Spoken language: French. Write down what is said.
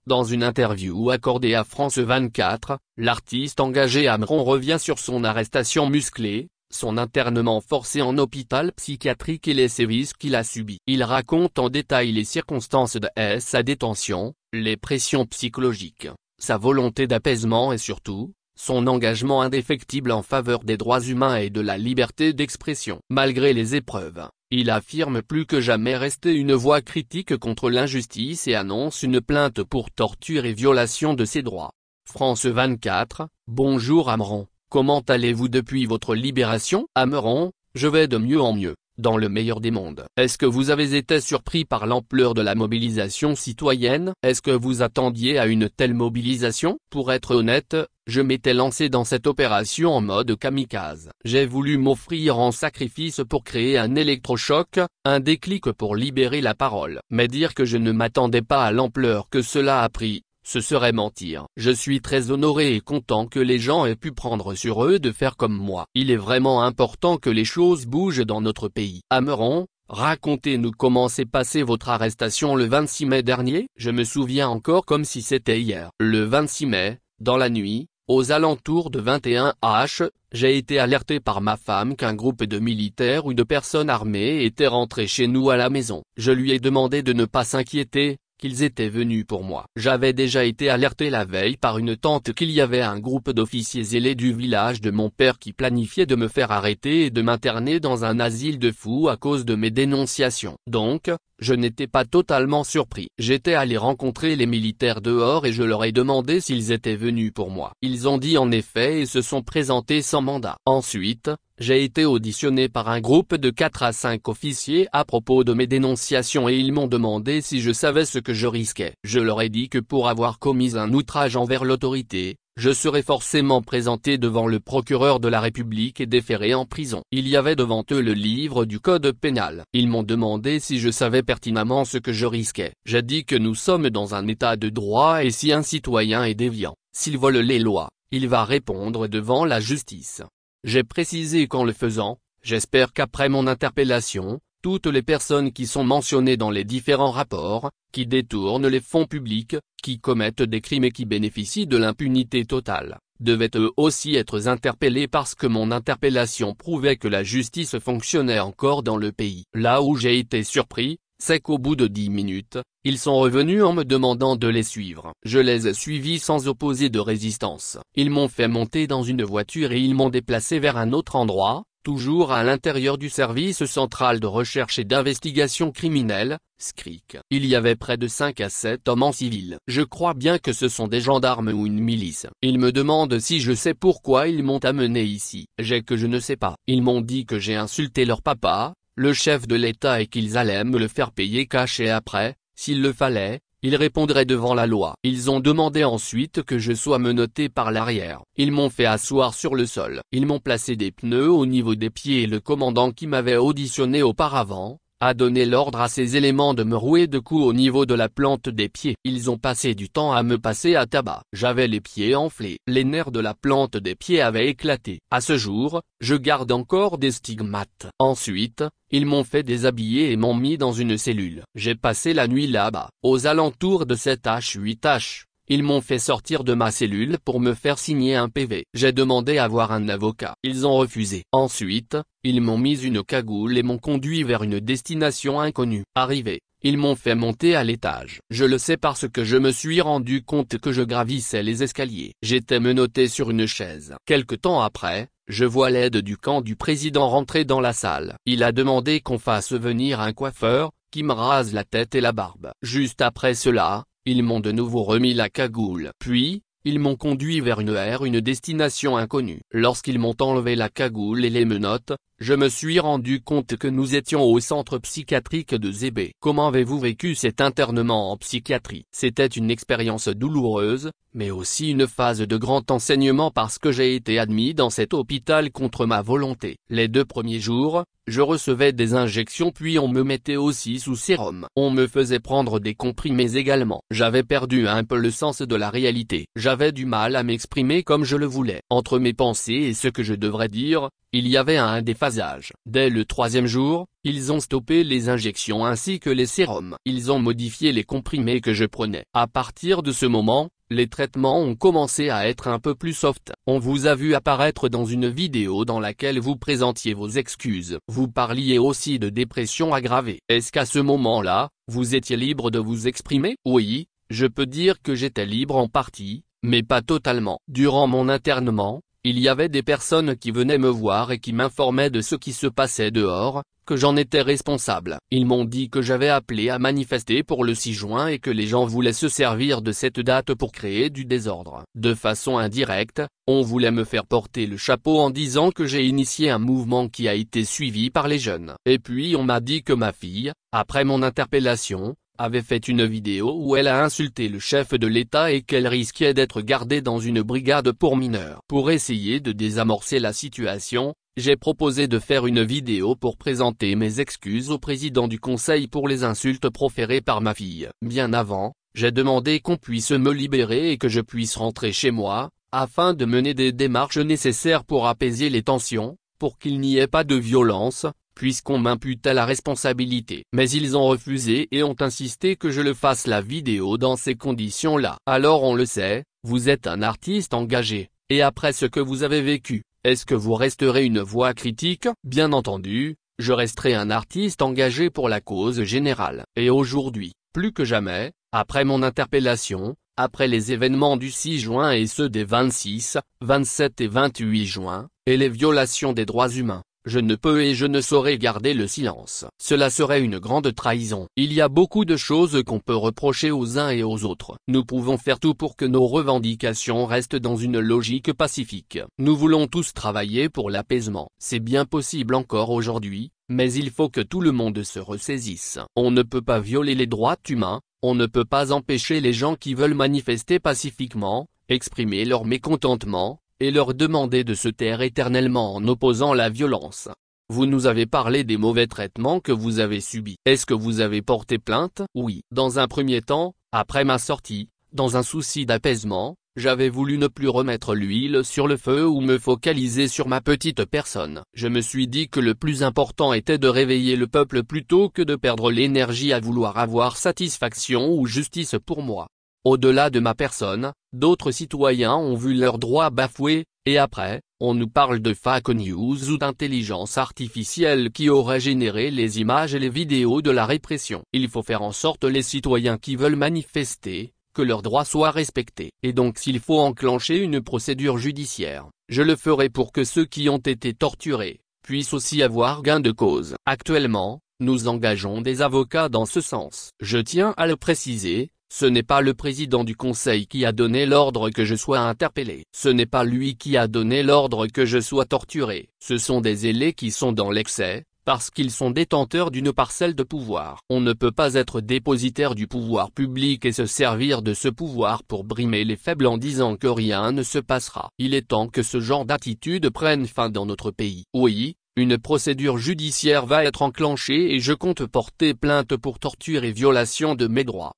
Dans une interview accordée à France 24, l'artiste engagé Amron revient sur son arrestation musclée, son internement forcé en hôpital psychiatrique et les sévices qu'il a subis. Il raconte en détail les circonstances de sa détention, les pressions psychologiques, sa volonté d'apaisement et surtout, son engagement indéfectible en faveur des droits humains et de la liberté d'expression. Malgré les épreuves, il affirme plus que jamais rester une voix critique contre l'injustice et annonce une plainte pour torture et violation de ses droits. France 24, bonjour Amron. Comment allez-vous depuis votre libération? Amron, je vais de mieux en mieux, dans le meilleur des mondes. Est-ce que vous avez été surpris par l'ampleur de la mobilisation citoyenne? Est-ce que vous attendiez à une telle mobilisation? Pour être honnête, je m'étais lancé dans cette opération en mode kamikaze. J'ai voulu m'offrir en sacrifice pour créer un électrochoc, un déclic pour libérer la parole. Mais dire que je ne m'attendais pas à l'ampleur que cela a pris, ce serait mentir. Je suis très honoré et content que les gens aient pu prendre sur eux de faire comme moi. Il est vraiment important que les choses bougent dans notre pays. Amron, racontez-nous comment s'est passée votre arrestation le 26 mai dernier. Je me souviens encore comme si c'était hier. Le 26 mai, dans la nuit, aux alentours de 21 h, j'ai été alerté par ma femme qu'un groupe de militaires ou de personnes armées était rentré chez nous à la maison. Je lui ai demandé de ne pas s'inquiéter, qu'ils étaient venus pour moi. J'avais déjà été alerté la veille par une tante qu'il y avait un groupe d'officiers zélés du village de mon père qui planifiait de me faire arrêter et de m'interner dans un asile de fous à cause de mes dénonciations. Donc, je n'étais pas totalement surpris. J'étais allé rencontrer les militaires dehors et je leur ai demandé s'ils étaient venus pour moi. Ils ont dit en effet et se sont présentés sans mandat. Ensuite, j'ai été auditionné par un groupe de 4 à 5 officiers à propos de mes dénonciations et ils m'ont demandé si je savais ce que je risquais. Je leur ai dit que pour avoir commis un outrage envers l'autorité, je serais forcément présenté devant le procureur de la République et déféré en prison. Il y avait devant eux le livre du code pénal. Ils m'ont demandé si je savais pertinemment ce que je risquais. J'ai dit que nous sommes dans un état de droit et si un citoyen est déviant, s'il vole les lois, il va répondre devant la justice. J'ai précisé qu'en le faisant, j'espère qu'après mon interpellation, toutes les personnes qui sont mentionnées dans les différents rapports, qui détournent les fonds publics, qui commettent des crimes et qui bénéficient de l'impunité totale, devaient eux aussi être interpellés parce que mon interpellation prouvait que la justice fonctionnait encore dans le pays. Là où j'ai été surpris, c'est qu'au bout de 10 minutes, ils sont revenus en me demandant de les suivre. Je les ai suivis sans opposer de résistance. Ils m'ont fait monter dans une voiture et ils m'ont déplacé vers un autre endroit, toujours à l'intérieur du service central de recherche et d'investigation criminelle, SCRIC. Il y avait près de 5 à 7 hommes en civil. Je crois bien que ce sont des gendarmes ou une milice. Ils me demandent si je sais pourquoi ils m'ont amené ici. J'ai que je ne sais pas. Ils m'ont dit que j'ai insulté leur papa, le chef de l'État et qu'ils allaient me le faire payer cash et après, s'il le fallait, ils répondraient devant la loi. Ils ont demandé ensuite que je sois menotté par l'arrière. Ils m'ont fait asseoir sur le sol. Ils m'ont placé des pneus au niveau des pieds et le commandant qui m'avait auditionné auparavant a donné l'ordre à ses éléments de me rouer de coups au niveau de la plante des pieds. Ils ont passé du temps à me passer à tabac. J'avais les pieds enflés. Les nerfs de la plante des pieds avaient éclaté. À ce jour, je garde encore des stigmates. Ensuite, ils m'ont fait déshabiller et m'ont mis dans une cellule. J'ai passé la nuit là-bas. Aux alentours de 7h-8h, ils m'ont fait sortir de ma cellule pour me faire signer un PV. J'ai demandé à voir un avocat. Ils ont refusé. Ensuite, ils m'ont mis une cagoule et m'ont conduit vers une destination inconnue. Arrivé, ils m'ont fait monter à l'étage. Je le sais parce que je me suis rendu compte que je gravissais les escaliers. J'étais menotté sur une chaise. Quelque temps après, je vois l'aide du camp du président rentrer dans la salle. Il a demandé qu'on fasse venir un coiffeur, qui me rase la tête et la barbe. Juste après cela, ils m'ont de nouveau remis la cagoule. Puis, ils m'ont conduit vers une destination inconnue. Lorsqu'ils m'ont enlevé la cagoule et les menottes, je me suis rendu compte que nous étions au centre psychiatrique de Zébé. Comment avez-vous vécu cet internement en psychiatrie? C'était une expérience douloureuse, mais aussi une phase de grand enseignement parce que j'ai été admis dans cet hôpital contre ma volonté. Les 2 premiers jours, je recevais des injections puis on me mettait aussi sous sérum. On me faisait prendre des comprimés également. J'avais perdu un peu le sens de la réalité. J'avais du mal à m'exprimer comme je le voulais. Entre mes pensées et ce que je devrais dire, il y avait un déphasage déphasage. Dès le 3e jour, ils ont stoppé les injections ainsi que les sérums. Ils ont modifié les comprimés que je prenais. À partir de ce moment, les traitements ont commencé à être un peu plus soft. On vous a vu apparaître dans une vidéo dans laquelle vous présentiez vos excuses. Vous parliez aussi de dépression aggravée. Est-ce qu'à ce moment-là, vous étiez libre de vous exprimer? Oui, je peux dire que j'étais libre en partie, mais pas totalement. Durant mon internement, il y avait des personnes qui venaient me voir et qui m'informaient de ce qui se passait dehors, que j'en étais responsable. Ils m'ont dit que j'avais appelé à manifester pour le 6 juin et que les gens voulaient se servir de cette date pour créer du désordre. De façon indirecte, on voulait me faire porter le chapeau en disant que j'ai initié un mouvement qui a été suivi par les jeunes. Et puis on m'a dit que ma fille, après mon interpellation, avait fait une vidéo où elle a insulté le chef de l'État et qu'elle risquait d'être gardée dans une brigade pour mineurs. Pour essayer de désamorcer la situation, j'ai proposé de faire une vidéo pour présenter mes excuses au président du conseil pour les insultes proférées par ma fille. Bien avant, j'ai demandé qu'on puisse me libérer et que je puisse rentrer chez moi, afin de mener des démarches nécessaires pour apaiser les tensions, pour qu'il n'y ait pas de violence, puisqu'on m'imputait la responsabilité. Mais ils ont refusé et ont insisté que je le fasse la vidéo dans ces conditions-là. Alors on le sait, vous êtes un artiste engagé, et après ce que vous avez vécu, est-ce que vous resterez une voix critique? Bien entendu, je resterai un artiste engagé pour la cause générale. Et aujourd'hui, plus que jamais, après mon interpellation, après les événements du 6 juin et ceux des 26, 27 et 28 juin, et les violations des droits humains, je ne peux et je ne saurais garder le silence. Cela serait une grande trahison. Il y a beaucoup de choses qu'on peut reprocher aux uns et aux autres. Nous pouvons faire tout pour que nos revendications restent dans une logique pacifique. Nous voulons tous travailler pour l'apaisement. C'est bien possible encore aujourd'hui, mais il faut que tout le monde se ressaisisse. On ne peut pas violer les droits humains, on ne peut pas empêcher les gens qui veulent manifester pacifiquement, exprimer leur mécontentement, et leur demander de se taire éternellement en opposant la violence. Vous nous avez parlé des mauvais traitements que vous avez subis. Est-ce que vous avez porté plainte? Oui. Dans un premier temps, après ma sortie, dans un souci d'apaisement, j'avais voulu ne plus remettre l'huile sur le feu ou me focaliser sur ma petite personne. Je me suis dit que le plus important était de réveiller le peuple plutôt que de perdre l'énergie à vouloir avoir satisfaction ou justice pour moi. Au-delà de ma personne, d'autres citoyens ont vu leurs droits bafoués, et après, on nous parle de fake news ou d'intelligence artificielle qui aurait généré les images et les vidéos de la répression. Il faut faire en sorte les citoyens qui veulent manifester, que leurs droits soient respectés. Et donc s'il faut enclencher une procédure judiciaire, je le ferai pour que ceux qui ont été torturés, puissent aussi avoir gain de cause. Actuellement, nous engageons des avocats dans ce sens. Je tiens à le préciser. Ce n'est pas le président du conseil qui a donné l'ordre que je sois interpellé. Ce n'est pas lui qui a donné l'ordre que je sois torturé. Ce sont des ailés qui sont dans l'excès, parce qu'ils sont détenteurs d'une parcelle de pouvoir. On ne peut pas être dépositaire du pouvoir public et se servir de ce pouvoir pour brimer les faibles en disant que rien ne se passera. Il est temps que ce genre d'attitude prenne fin dans notre pays. Oui, une procédure judiciaire va être enclenchée et je compte porter plainte pour torture et violation de mes droits.